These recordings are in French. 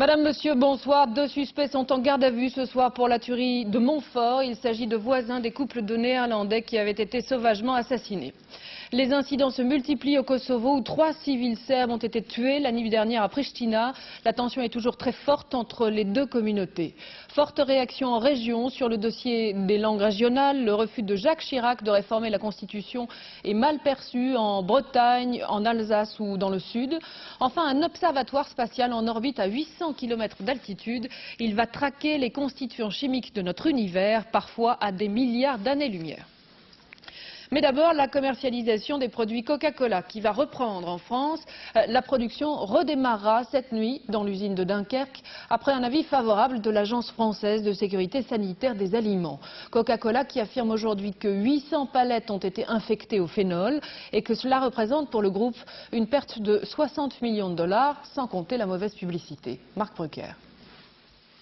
Madame, Monsieur, bonsoir. 2 suspects sont en garde à vue ce soir pour la tuerie de Montfort. Il s'agit de voisins des couples de Néerlandais qui avaient été sauvagement assassinés. Les incidents se multiplient au Kosovo où 3 civils serbes ont été tués la nuit dernière à Pristina. La tension est toujours très forte entre les deux communautés. Forte réaction en région sur le dossier des langues régionales. Le refus de Jacques Chirac de réformer la Constitution est mal perçu en Bretagne, en Alsace ou dans le Sud. Enfin, un observatoire spatial en orbite à 800 km d'altitude. Il va traquer les constituants chimiques de notre univers, parfois à des milliards d'années-lumière. Mais d'abord, la commercialisation des produits Coca-Cola qui va reprendre en France. La production redémarrera cette nuit dans l'usine de Dunkerque après un avis favorable de l'Agence française de sécurité sanitaire des aliments. Coca-Cola qui affirme aujourd'hui que 800 palettes ont été infectées au phénol et que cela représente pour le groupe une perte de 60 millions de dollars, sans compter la mauvaise publicité. Marc Brucker.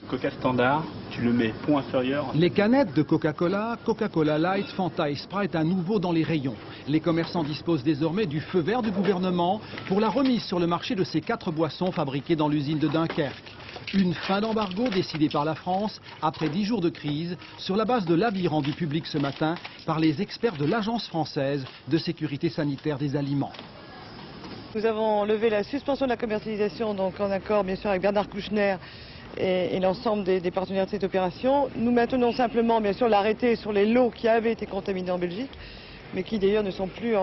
Coca standard, tu le mets point inférieur. Les canettes de Coca-Cola, Coca-Cola Light, Fanta et Sprite à nouveau dans les rayons. Les commerçants disposent désormais du feu vert du gouvernement pour la remise sur le marché de ces 4 boissons fabriquées dans l'usine de Dunkerque. Une fin d'embargo décidée par la France après 10 jours de crise sur la base de l'avis rendu public ce matin par les experts de l'Agence française de sécurité sanitaire des aliments. Nous avons levé la suspension de la commercialisation, donc en accord bien sûr avec Bernard Kouchner et l'ensemble des partenaires de cette opération. Nous maintenons simplement bien sûr l'arrêté sur les lots qui avaient été contaminés en Belgique, mais qui d'ailleurs ne sont plus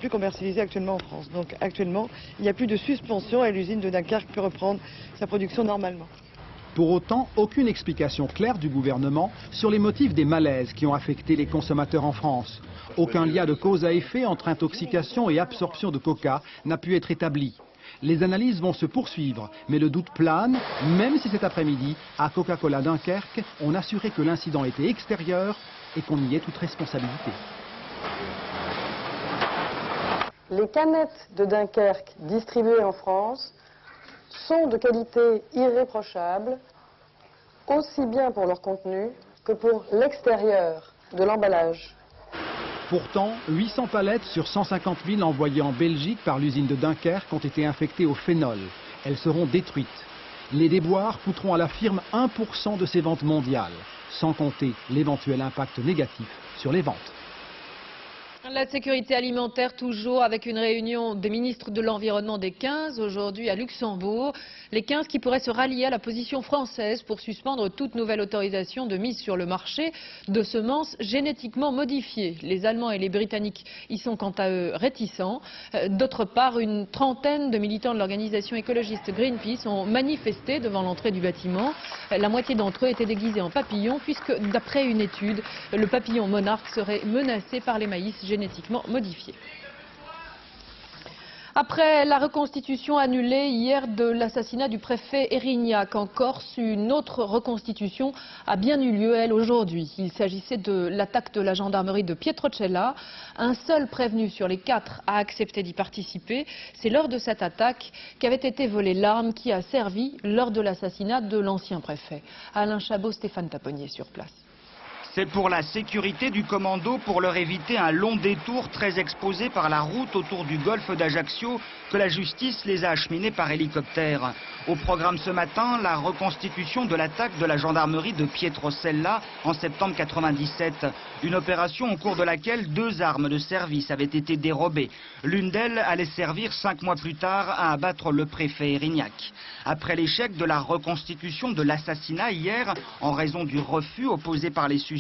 commercialisés actuellement en France. Donc actuellement, il n'y a plus de suspension et l'usine de Dunkerque peut reprendre sa production normalement. Pour autant, aucune explication claire du gouvernement sur les motifs des malaises qui ont affecté les consommateurs en France. Aucun lien de cause à effet entre intoxication et absorption de coca n'a pu être établi. Les analyses vont se poursuivre, mais le doute plane, même si cet après-midi, à Coca-Cola Dunkerque, on assurait que l'incident était extérieur et qu'on y ait toute responsabilité. Les canettes de Dunkerque distribuées en France sont de qualité irréprochable, aussi bien pour leur contenu que pour l'extérieur de l'emballage. Pourtant, 800 palettes sur 150 000 envoyées en Belgique par l'usine de Dunkerque ont été infectées au phénol. Elles seront détruites. Les déboires coûteront à la firme 1% de ses ventes mondiales, sans compter l'éventuel impact négatif sur les ventes. La sécurité alimentaire toujours avec une réunion des ministres de l'Environnement des 15 aujourd'hui à Luxembourg. Les 15 qui pourraient se rallier à la position française pour suspendre toute nouvelle autorisation de mise sur le marché de semences génétiquement modifiées. Les Allemands et les Britanniques y sont quant à eux réticents. D'autre part, une trentaine de militants de l'organisation écologiste Greenpeace ont manifesté devant l'entrée du bâtiment. La moitié d'entre eux étaient déguisés en papillons puisque d'après une étude, le papillon monarque serait menacé par les maïs génétiquement modifiés. Après la reconstitution annulée hier de l'assassinat du préfet Erignac en Corse, une autre reconstitution a bien eu lieu, elle, aujourd'hui. Il s'agissait de l'attaque de la gendarmerie de Pietrocella. Un seul prévenu sur les 4 a accepté d'y participer. C'est lors de cette attaque qu'avait été volée l'arme qui a servi lors de l'assassinat de l'ancien préfet. Alain Chabot, Stéphane Taponnier sur place. C'est pour la sécurité du commando, pour leur éviter un long détour très exposé par la route autour du golfe d'Ajaccio, que la justice les a acheminés par hélicoptère. Au programme ce matin, la reconstitution de l'attaque de la gendarmerie de Pietrocella en septembre 97. Une opération au cours de laquelle 2 armes de service avaient été dérobées. L'une d'elles allait servir 5 mois plus tard à abattre le préfet Erignac. Après l'échec de la reconstitution de l'assassinat hier, en raison du refus opposé par les suspects,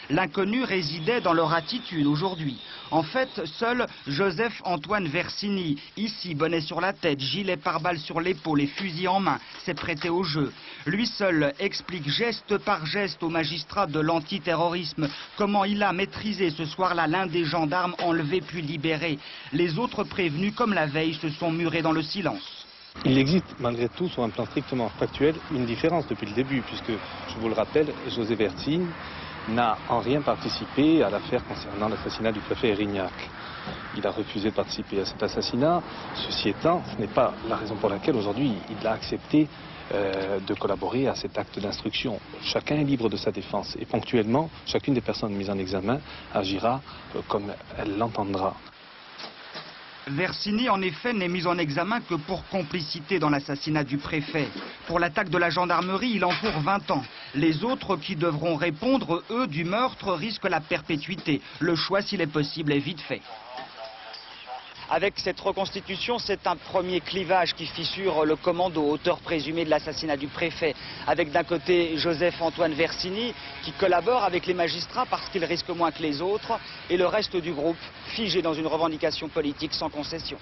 l'inconnu résidait dans leur attitude aujourd'hui. En fait, seul Joseph-Antoine Versini, ici bonnet sur la tête, gilet pare-balles sur l'épaule et fusil en main, s'est prêté au jeu. Lui seul explique geste par geste au magistrat de l'antiterrorisme comment il a maîtrisé ce soir-là l'un des gendarmes enlevés puis libérés. Les autres prévenus, comme la veille, se sont murés dans le silence. Il existe malgré tout, sur un plan strictement factuel, une différence depuis le début, puisque, je vous le rappelle, José Versini n'a en rien participé à l'affaire concernant l'assassinat du préfet Erignac. Il a refusé de participer à cet assassinat. Ceci étant, ce n'est pas la raison pour laquelle aujourd'hui il a accepté de collaborer à cet acte d'instruction. Chacun est libre de sa défense et ponctuellement, chacune des personnes mises en examen agira comme elle l'entendra. Versini, en effet, n'est mis en examen que pour complicité dans l'assassinat du préfet. Pour l'attaque de la gendarmerie, il encourt 20 ans. Les autres qui devront répondre, eux, du meurtre, risquent la perpétuité. Le choix, s'il est possible, est vite fait. Avec cette reconstitution, c'est un premier clivage qui fissure le commando, auteur présumé de l'assassinat du préfet. Avec d'un côté Joseph-Antoine Versini, qui collabore avec les magistrats parce qu'il risque moins que les autres, et le reste du groupe, figé dans une revendication politique sans concession.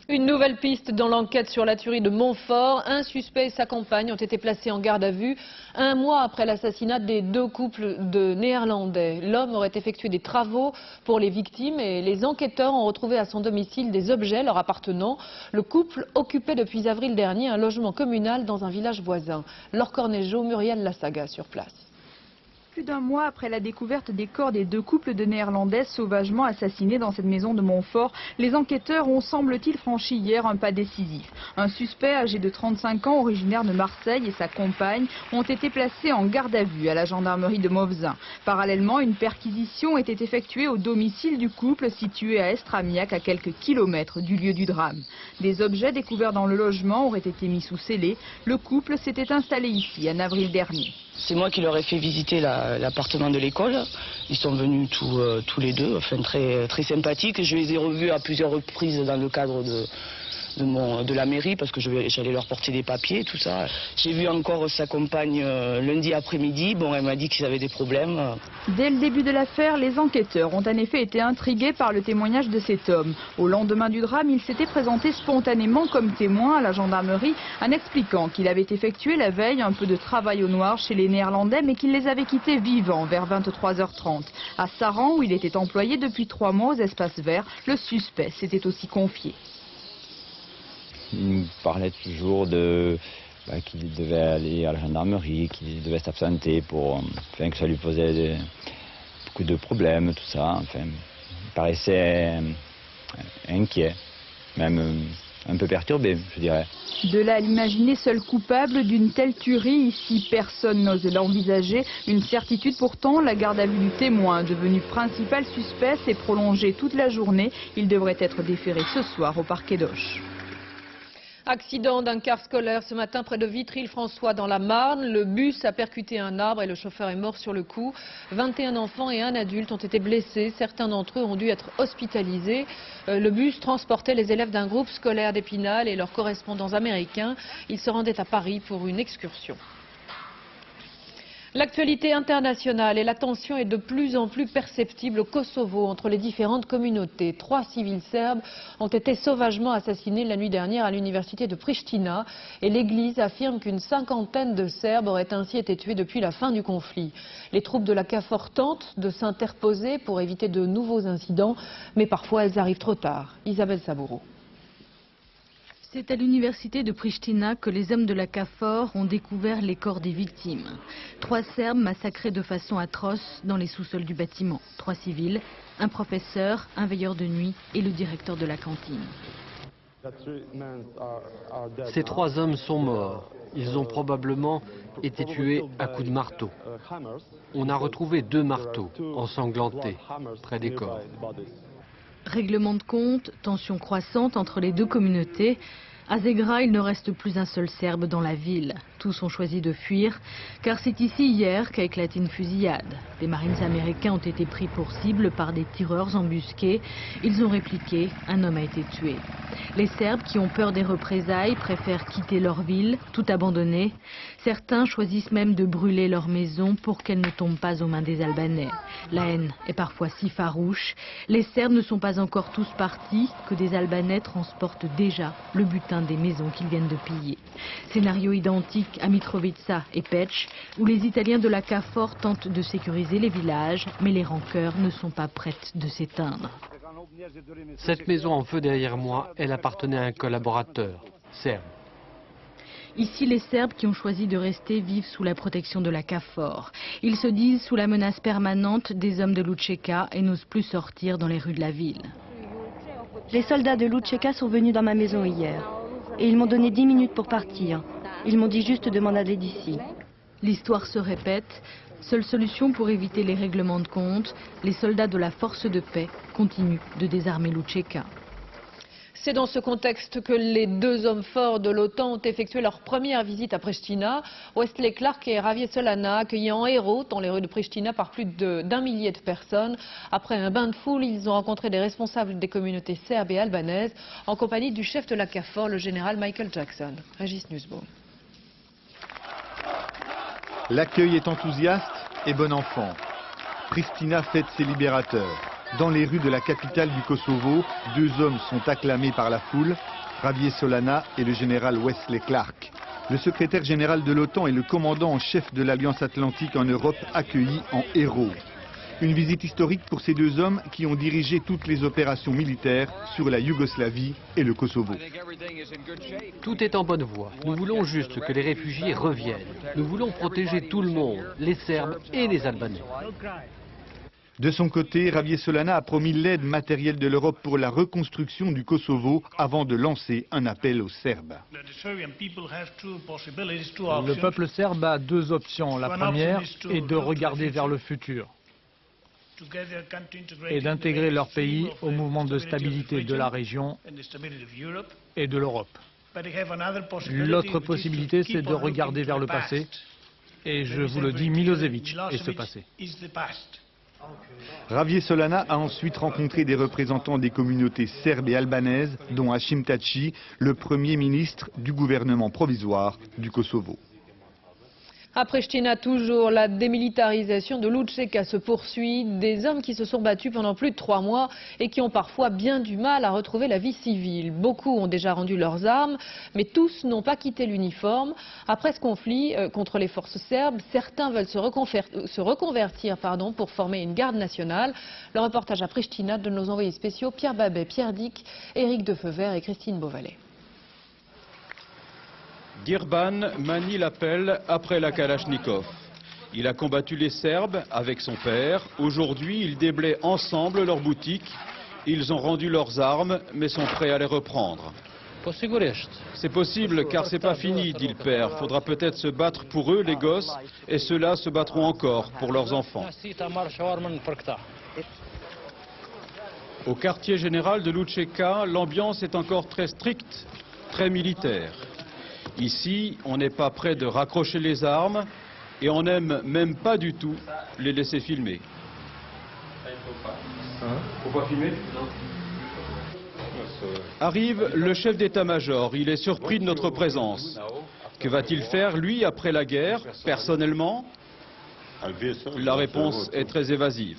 Une nouvelle piste dans l'enquête sur la tuerie de Montfort. Un suspect et sa compagne ont été placés en garde à vue un mois après l'assassinat des deux couples de Néerlandais. L'homme aurait effectué des travaux pour les victimes et les enquêteurs ont retrouvé à son domicile des objets leur appartenant. Le couple occupait depuis avril dernier un logement communal dans un village voisin. Laure Cornejo, Muriel Lassaga sur place. Plus d'un mois après la découverte des corps des deux couples de Néerlandais sauvagement assassinés dans cette maison de Montfort, les enquêteurs ont, semble-t-il, franchi hier un pas décisif. Un suspect âgé de 35 ans, originaire de Marseille, et sa compagne ont été placés en garde à vue à la gendarmerie de Mauvezin. Parallèlement, une perquisition était effectuée au domicile du couple situé à Estramiac, à quelques kilomètres du lieu du drame. Des objets découverts dans le logement auraient été mis sous scellé. Le couple s'était installé ici en avril dernier. C'est moi qui leur ai fait visiter l'appartement de l'école. Ils sont venus tous les deux, enfin très sympathiques. Je les ai revus à plusieurs reprises dans le cadre de la mairie parce que j'allais leur porter des papiers, tout ça. J'ai vu encore sa compagne lundi après-midi. Bon, elle m'a dit qu'ils avaient des problèmes. Dès le début de l'affaire, les enquêteurs ont en effet été intrigués par le témoignage de cet homme. Au lendemain du drame, il s'était présenté spontanément comme témoin à la gendarmerie en expliquant qu'il avait effectué la veille un peu de travail au noir chez les Néerlandais mais qu'il les avait quittés vivants vers 23h30. À Saran, où il était employé depuis 3 mois aux espaces verts, le suspect s'était aussi confié. Il nous parlait toujours qu'il devait aller à la gendarmerie, qu'il devait s'absenter que ça lui posait beaucoup de problèmes, tout ça. Enfin, il paraissait inquiet, même un peu perturbé, je dirais. De là à l'imaginer seul coupable d'une telle tuerie, ici personne n'ose l'envisager. Une certitude pourtant, la garde à vue du témoin, devenu principal suspect, s'est prolongée toute la journée. Il devrait être déféré ce soir au parquet d'Auch. Accident d'un car scolaire ce matin près de Vitry-le-François dans la Marne. Le bus a percuté un arbre et le chauffeur est mort sur le coup. 21 enfants et un adulte ont été blessés. Certains d'entre eux ont dû être hospitalisés. Le bus transportait les élèves d'un groupe scolaire d'Épinal et leurs correspondants américains. Ils se rendaient à Paris pour une excursion. L'actualité internationale et la tension est de plus en plus perceptible au Kosovo entre les différentes communautés. 3 civils serbes ont été sauvagement assassinés la nuit dernière à l'université de Pristina et l'église affirme qu'une 50aine de Serbes auraient ainsi été tués depuis la fin du conflit. Les troupes de la KFOR tentent de s'interposer pour éviter de nouveaux incidents, mais parfois elles arrivent trop tard. Isabelle Saboureau. C'est à l'université de Pristina que les hommes de la KFOR ont découvert les corps des victimes. 3 Serbes massacrés de façon atroce dans les sous-sols du bâtiment. 3 civils, un professeur, un veilleur de nuit et le directeur de la cantine. Ces 3 hommes sont morts. Ils ont probablement été tués à coups de marteau. On a retrouvé 2 marteaux ensanglantés près des corps. Règlement de compte, tension croissante entre les deux communautés. À Zegra, il ne reste plus un seul Serbe dans la ville. Tous ont choisi de fuir, car c'est ici hier qu'a éclaté une fusillade. Des marines américains ont été pris pour cible par des tireurs embusqués. Ils ont répliqué, un homme a été tué. Les Serbes qui ont peur des représailles préfèrent quitter leur ville, tout abandonner. Certains choisissent même de brûler leur maison pour qu'elle ne tombe pas aux mains des Albanais. La haine est parfois si farouche. Les Serbes ne sont pas encore tous partis que des Albanais transportent déjà le butin des maisons qu'ils viennent de piller. Scénario identique à Mitrovica et Peć, où les Italiens de la KFOR tentent de sécuriser les villages, mais les rancœurs ne sont pas prêtes de s'éteindre. Cette maison en feu derrière moi, elle appartenait à un collaborateur, serbe. Ici, les Serbes qui ont choisi de rester vivent sous la protection de la KFOR. Ils se disent sous la menace permanente des hommes de Lučeka et n'osent plus sortir dans les rues de la ville. Les soldats de Lučeka sont venus dans ma maison hier. Et ils m'ont donné 10 minutes pour partir. Ils m'ont dit juste de m'en aller d'ici. L'histoire se répète. Seule solution pour éviter les règlements de compte, les soldats de la force de paix continuent de désarmer Lučeka. C'est dans ce contexte que les deux hommes forts de l'OTAN ont effectué leur première visite à Pristina. Wesley Clark et Javier Solana, accueillis en héros dans les rues de Pristina par plus d'un millier de personnes. Après un bain de foule, ils ont rencontré des responsables des communautés serbes et albanaises en compagnie du chef de la KFOR, le général Michael Jackson. Régis Nussbaum. L'accueil est enthousiaste et bon enfant. Pristina fête ses libérateurs. Dans les rues de la capitale du Kosovo, deux hommes sont acclamés par la foule, Javier Solana et le général Wesley Clark. Le secrétaire général de l'OTAN et le commandant en chef de l'Alliance Atlantique en Europe accueillis en héros. Une visite historique pour ces deux hommes qui ont dirigé toutes les opérations militaires sur la Yougoslavie et le Kosovo. Tout est en bonne voie. Nous voulons juste que les réfugiés reviennent. Nous voulons protéger tout le monde, les Serbes et les Albanais. De son côté, Javier Solana a promis l'aide matérielle de l'Europe pour la reconstruction du Kosovo avant de lancer un appel aux Serbes. Le peuple serbe a deux options. La première est de regarder vers le futur et d'intégrer leur pays au mouvement de stabilité de la région et de l'Europe. L'autre possibilité, c'est de regarder vers le passé. Et je vous le dis, Milosevic est ce passé. Javier Solana a ensuite rencontré des représentants des communautés serbes et albanaises, dont Hashim Thaçi, le premier ministre du gouvernement provisoire du Kosovo. À Pristina, toujours, la démilitarisation de Lučeka se poursuit. Des hommes qui se sont battus pendant plus de 3 mois et qui ont parfois bien du mal à retrouver la vie civile. Beaucoup ont déjà rendu leurs armes, mais tous n'ont pas quitté l'uniforme. Après ce conflit contre les forces serbes, certains veulent se reconvertir pour former une garde nationale. Le reportage à Pristina de nos envoyés spéciaux Pierre Babet, Pierre Dick, Éric Defeuvert et Christine Beauvalet. Dirban manie l'appel après la Kalachnikov. Il a combattu les Serbes avec son père. Aujourd'hui, ils déblaient ensemble leurs boutiques. Ils ont rendu leurs armes, mais sont prêts à les reprendre. C'est possible, car c'est pas fini, dit le père. Faudra peut-être se battre pour eux, les gosses, et ceux-là se battront encore pour leurs enfants. Au quartier général de Lučeka, l'ambiance est encore très stricte, très militaire. Ici, on n'est pas prêt de raccrocher les armes et on n'aime même pas du tout les laisser filmer. Faut pas filmer ? Arrive le chef d'état-major. Il est surpris de notre présence. Que va-t-il faire, lui, après la guerre, personnellement? La réponse est très évasive.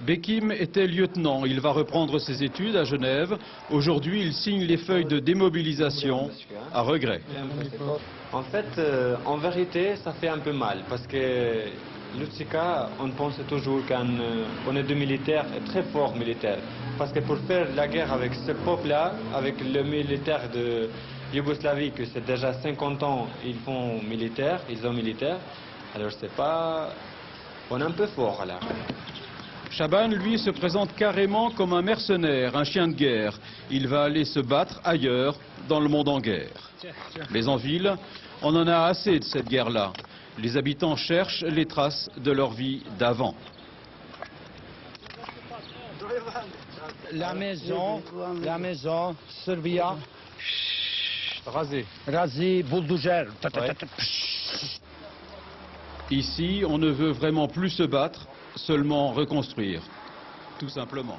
Bekim était lieutenant. Il va reprendre ses études à Genève. Aujourd'hui, il signe les feuilles de démobilisation à regret. En fait, en vérité, ça fait un peu mal parce que Lučeka, on pense toujours qu'on est des militaires, très forts militaires. Parce que pour faire la guerre avec ce peuple-là, avec le militaire de Yougoslavie, que c'est déjà 50 ans, ils ont militaire, alors c'est pas... On est un peu fort là. Chaban, lui, se présente carrément comme un mercenaire, un chien de guerre. Il va aller se battre ailleurs, dans le monde en guerre. Mais en ville, on en a assez de cette guerre-là. Les habitants cherchent les traces de leur vie d'avant. La maison, Serbia. Rasé, bulldozer. Ici, on ne veut vraiment plus se battre, seulement reconstruire, tout simplement.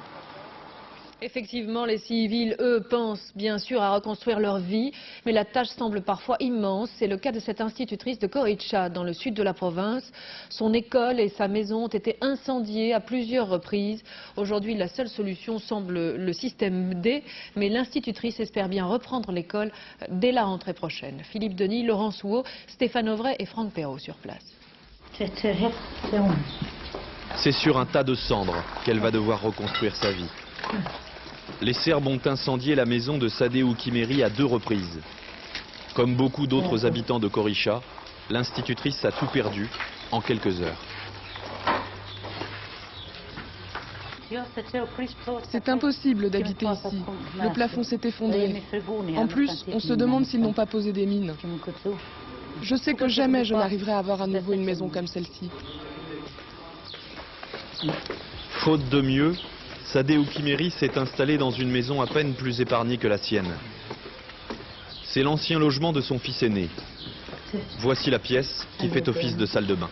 Effectivement, les civils, eux, pensent bien sûr à reconstruire leur vie, mais la tâche semble parfois immense. C'est le cas de cette institutrice de Gorica, dans le sud de la province. Son école et sa maison ont été incendiées à plusieurs reprises. Aujourd'hui, la seule solution semble le système D, mais l'institutrice espère bien reprendre l'école dès la rentrée prochaine. Philippe Denis, Laurent Souhaut, Stéphane Auvray et Franck Perrault sur place. C'est sur un tas de cendres qu'elle va devoir reconstruire sa vie. Les Serbes ont incendié la maison de Sadeu Kimeri à 2 reprises. Comme beaucoup d'autres habitants de Gorica, l'institutrice a tout perdu en quelques heures. C'est impossible d'habiter ici. Le plafond s'est effondré. En plus, on se demande s'ils n'ont pas posé des mines. Je sais que jamais je n'arriverai à avoir à nouveau une maison comme celle-ci. Faute de mieux, Sadé Oukiméry s'est installé dans une maison à peine plus épargnée que la sienne. C'est l'ancien logement de son fils aîné. Voici la pièce qui fait office de salle de bain.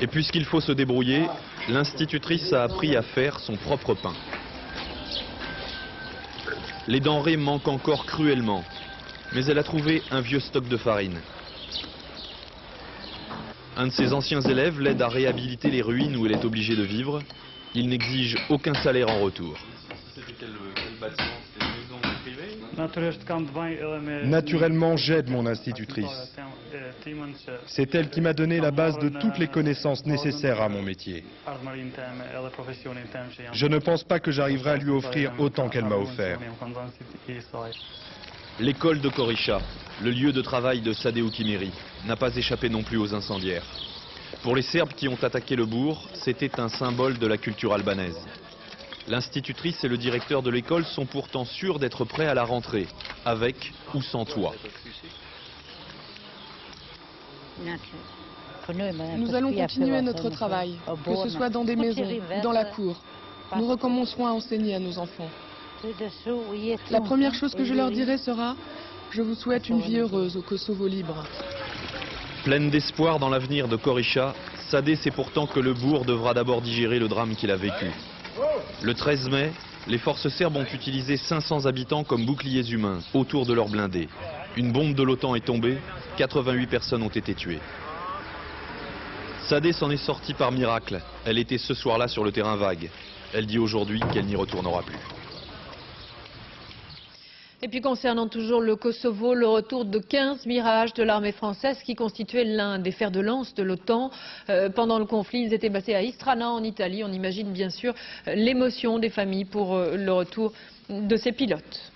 Et puisqu'il faut se débrouiller, l'institutrice a appris à faire son propre pain. Les denrées manquent encore cruellement, mais elle a trouvé un vieux stock de farine. Un de ses anciens élèves l'aide à réhabiliter les ruines où elle est obligée de vivre. Il n'exige aucun salaire en retour. C'était quel bâtiment? C'était une maison privée? Naturellement, j'aide mon institutrice. C'est elle qui m'a donné la base de toutes les connaissances nécessaires à mon métier. Je ne pense pas que j'arriverai à lui offrir autant qu'elle m'a offert. L'école de Korisha, le lieu de travail de Sadé Oukiméry, n'a pas échappé non plus aux incendiaires. Pour les Serbes qui ont attaqué le bourg, c'était un symbole de la culture albanaise. L'institutrice et le directeur de l'école sont pourtant sûrs d'être prêts à la rentrée, avec ou sans toit. Nous allons continuer notre travail, que ce soit dans des maisons ou dans la cour. Nous recommencerons à enseigner à nos enfants. La première chose que je leur dirai sera « Je vous souhaite une vie heureuse au Kosovo libre ». Pleine d'espoir dans l'avenir de Korisha, Sadé sait pourtant que le bourg devra d'abord digérer le drame qu'il a vécu. Le 13 mai, les forces serbes ont utilisé 500 habitants comme boucliers humains autour de leurs blindés. Une bombe de l'OTAN est tombée, 88 personnes ont été tuées. Sadé s'en est sortie par miracle. Elle était ce soir-là sur le terrain vague. Elle dit aujourd'hui qu'elle n'y retournera plus. Et puis concernant toujours le Kosovo, le retour de 15 Mirage de l'armée française qui constituait l'un des fers de lance de l'OTAN. Pendant le conflit, ils étaient basés à Istrana en Italie. On imagine bien sûr l'émotion des familles pour le retour de ces pilotes.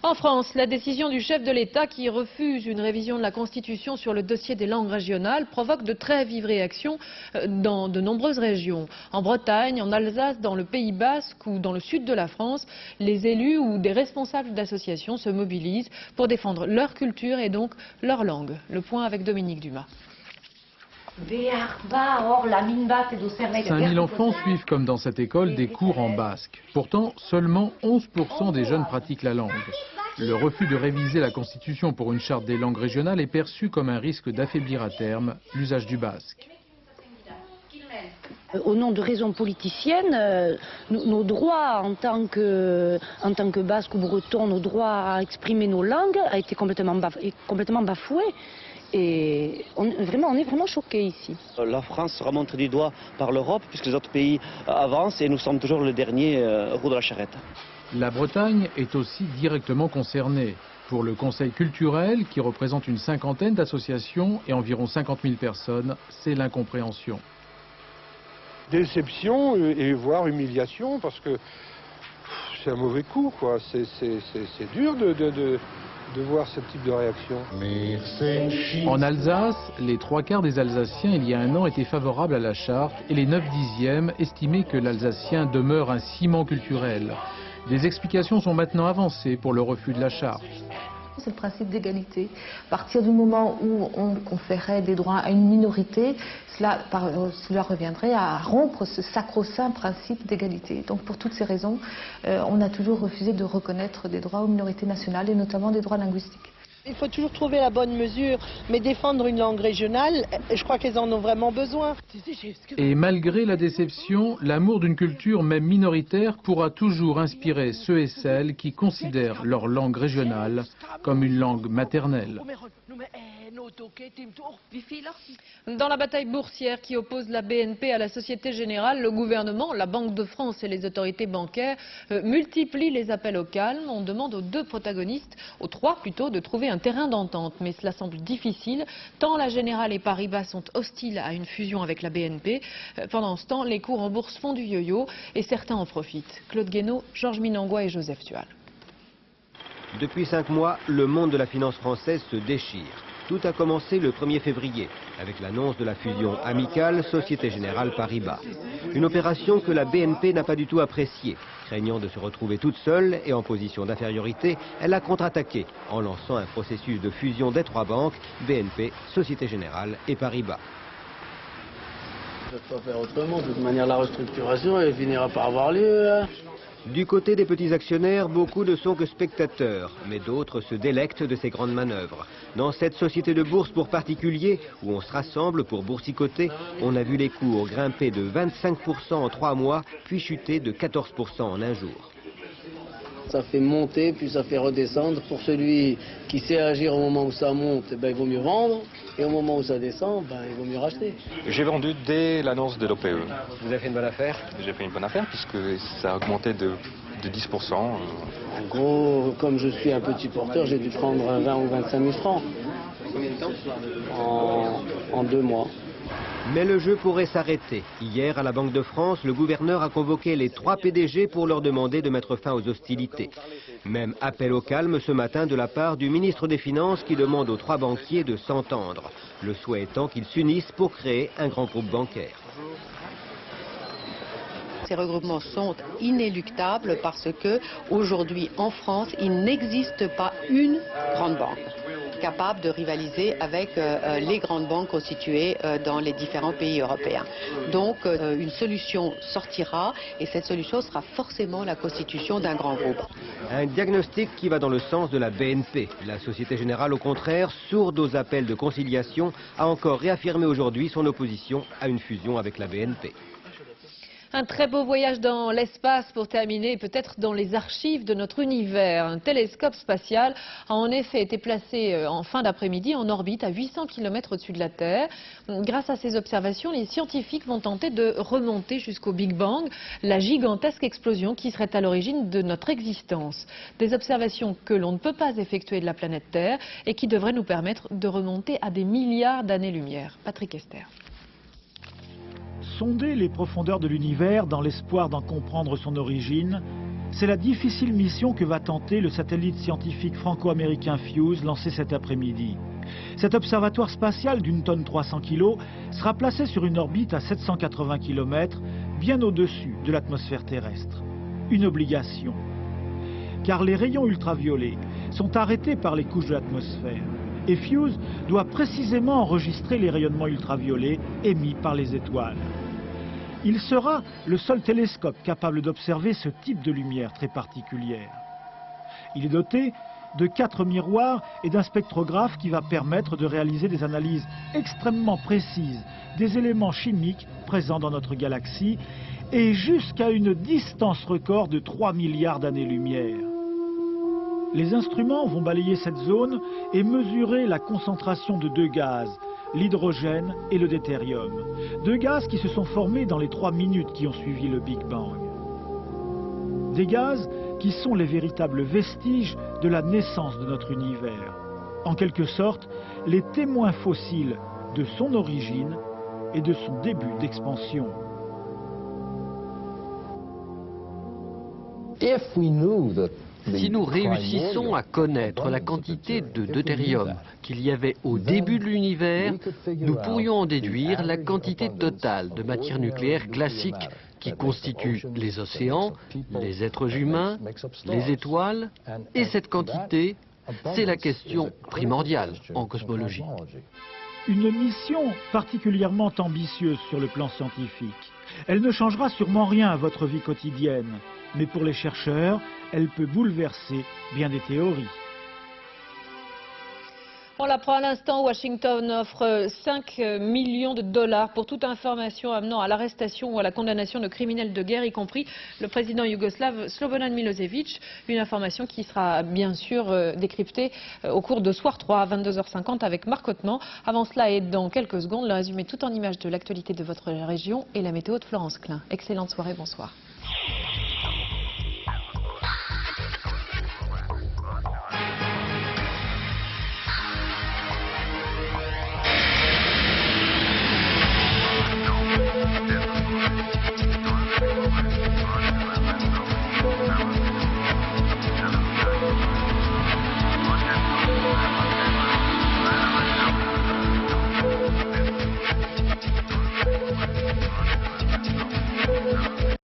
En France, la décision du chef de l'État qui refuse une révision de la Constitution sur le dossier des langues régionales provoque de très vives réactions dans de nombreuses régions. En Bretagne, en Alsace, dans le Pays Basque ou dans le sud de la France, les élus ou des responsables d'associations se mobilisent pour défendre leur culture et donc leur langue. Le point avec Dominique Dumas. 5000 enfants suivent comme dans cette école des cours en basque. Pourtant, seulement 11% des jeunes pratiquent la langue. Le refus de réviser la Constitution pour une charte des langues régionales est perçu comme un risque d'affaiblir à terme l'usage du basque. Au nom de raisons politiciennes, nos droits en tant que basque ou breton, nos droits à exprimer nos langues a été complètement bafoués. Et on est vraiment choqués ici. La France sera montrée du doigt par l'Europe puisque les autres pays avancent et nous sommes toujours le dernier roue de la charrette. La Bretagne est aussi directement concernée. Pour le Conseil culturel, qui représente une cinquantaine d'associations et environ 50 000 personnes, c'est l'incompréhension. Déception et voire humiliation parce que c'est un mauvais coup, quoi. C'est dur de voir ce type de réaction. En Alsace, les 3/4 des Alsaciens il y a un an étaient favorables à la charte et les 9/10 estimaient que l'Alsacien demeure un ciment culturel. Des explications sont maintenant avancées pour le refus de la charte. C'est le principe d'égalité. À partir du moment où on conférait des droits à une minorité, cela reviendrait à rompre ce sacro-saint principe d'égalité. Donc pour toutes ces raisons, on a toujours refusé de reconnaître des droits aux minorités nationales et notamment des droits linguistiques. Il faut toujours trouver la bonne mesure, mais défendre une langue régionale, je crois qu'elles en ont vraiment besoin. Et malgré la déception, l'amour d'une culture même minoritaire pourra toujours inspirer ceux et celles qui considèrent leur langue régionale comme une langue maternelle. Dans la bataille boursière qui oppose la BNP à la Société Générale, le gouvernement, la Banque de France et les autorités bancaires multiplient les appels au calme. On demande aux deux protagonistes, aux trois plutôt, de trouver un terrain d'entente. Mais cela semble difficile, tant la Générale et Paribas sont hostiles à une fusion avec la BNP. Pendant ce temps, les cours en bourse font du yo-yo et certains en profitent. Claude Guénaud, Georges Minangua et Joseph Tual. Depuis 5 mois, le monde de la finance française se déchire. Tout a commencé le 1er février, avec l'annonce de la fusion amicale Société Générale Paribas. Une opération que la BNP n'a pas du tout appréciée. Craignant de se retrouver toute seule et en position d'infériorité, elle a contre-attaqué en lançant un processus de fusion des 3 banques, BNP, Société Générale et Paribas. ne peuvent pas faire autrement. De toute manière, la restructuration, elle finira par avoir lieu. Hein. Du côté des petits actionnaires, beaucoup ne sont que spectateurs, mais d'autres se délectent de ces grandes manœuvres. Dans cette société de bourse pour particuliers, où on se rassemble pour boursicoter, on a vu les cours grimper de 25% en 3 mois, puis chuter de 14% en un jour. Ça fait monter, puis ça fait redescendre. Pour celui qui sait agir au moment où ça monte, ben, il vaut mieux vendre. Et au moment où ça descend, ben, il vaut mieux racheter. J'ai vendu dès l'annonce de l'OPE. Vous avez fait une bonne affaire? J'ai fait une bonne affaire puisque ça a augmenté de 10%. En gros, comme je suis un petit porteur, j'ai dû prendre 20 ou 25 000 francs. Combien de temps? En 2 mois. Mais le jeu pourrait s'arrêter. Hier, à la Banque de France, le gouverneur a convoqué les 3 PDG pour leur demander de mettre fin aux hostilités. Même appel au calme ce matin de la part du ministre des Finances qui demande aux 3 banquiers de s'entendre. Le souhait étant qu'ils s'unissent pour créer un grand groupe bancaire. Ces regroupements sont inéluctables parce que aujourd'hui en France, il n'existe pas une grande banque capable de rivaliser avec les grandes banques constituées dans les différents pays européens. Donc une solution sortira et cette solution sera forcément la constitution d'un grand groupe. Un diagnostic qui va dans le sens de la BNP. La Société Générale, au contraire, sourde aux appels de conciliation, a encore réaffirmé aujourd'hui son opposition à une fusion avec la BNP. Un très beau voyage dans l'espace pour terminer, et peut-être dans les archives de notre univers. Un télescope spatial a en effet été placé en fin d'après-midi en orbite à 800 km au-dessus de la Terre. Grâce à ces observations, les scientifiques vont tenter de remonter jusqu'au Big Bang, la gigantesque explosion qui serait à l'origine de notre existence. Des observations que l'on ne peut pas effectuer de la planète Terre et qui devraient nous permettre de remonter à des milliards d'années-lumière. Patrick Esther. Sonder les profondeurs de l'univers dans l'espoir d'en comprendre son origine, c'est la difficile mission que va tenter le satellite scientifique franco-américain FUSE lancé cet après-midi. Cet observatoire spatial d'une tonne 300 kg sera placé sur une orbite à 780 km, bien au-dessus de l'atmosphère terrestre. Une obligation. Car les rayons ultraviolets sont arrêtés par les couches de l'atmosphère. Et FUSE doit précisément enregistrer les rayonnements ultraviolets émis par les étoiles. Il sera le seul télescope capable d'observer ce type de lumière très particulière. Il est doté de 4 miroirs et d'un spectrographe qui va permettre de réaliser des analyses extrêmement précises des éléments chimiques présents dans notre galaxie et jusqu'à une distance record de 3 milliards d'années-lumière. Les instruments vont balayer cette zone et mesurer la concentration de 2 gaz, l'hydrogène et le deutérium. 2 gaz qui se sont formés dans les 3 minutes qui ont suivi le Big Bang. Des gaz qui sont les véritables vestiges de la naissance de notre univers. En quelque sorte, les témoins fossiles de son origine et de son début d'expansion. Si nous réussissons à connaître la quantité de deutérium qu'il y avait au début de l'univers, nous pourrions en déduire la quantité totale de matière nucléaire classique qui constitue les océans, les êtres humains, les étoiles, et cette quantité, c'est la question primordiale en cosmologie. Une mission particulièrement ambitieuse sur le plan scientifique. Elle ne changera sûrement rien à votre vie quotidienne, mais pour les chercheurs, elle peut bouleverser bien des théories. On l'apprend à l'instant, Washington offre 5 millions de dollars pour toute information amenant à l'arrestation ou à la condamnation de criminels de guerre, y compris le président yougoslave Slobodan Milosevic. Une information qui sera bien sûr décryptée au cours de Soir 3 à 22h50 avec Marc Hautement. Avant cela et dans quelques secondes, le résumé tout en images de l'actualité de votre région et la météo de Florence Klein. Excellente soirée, bonsoir.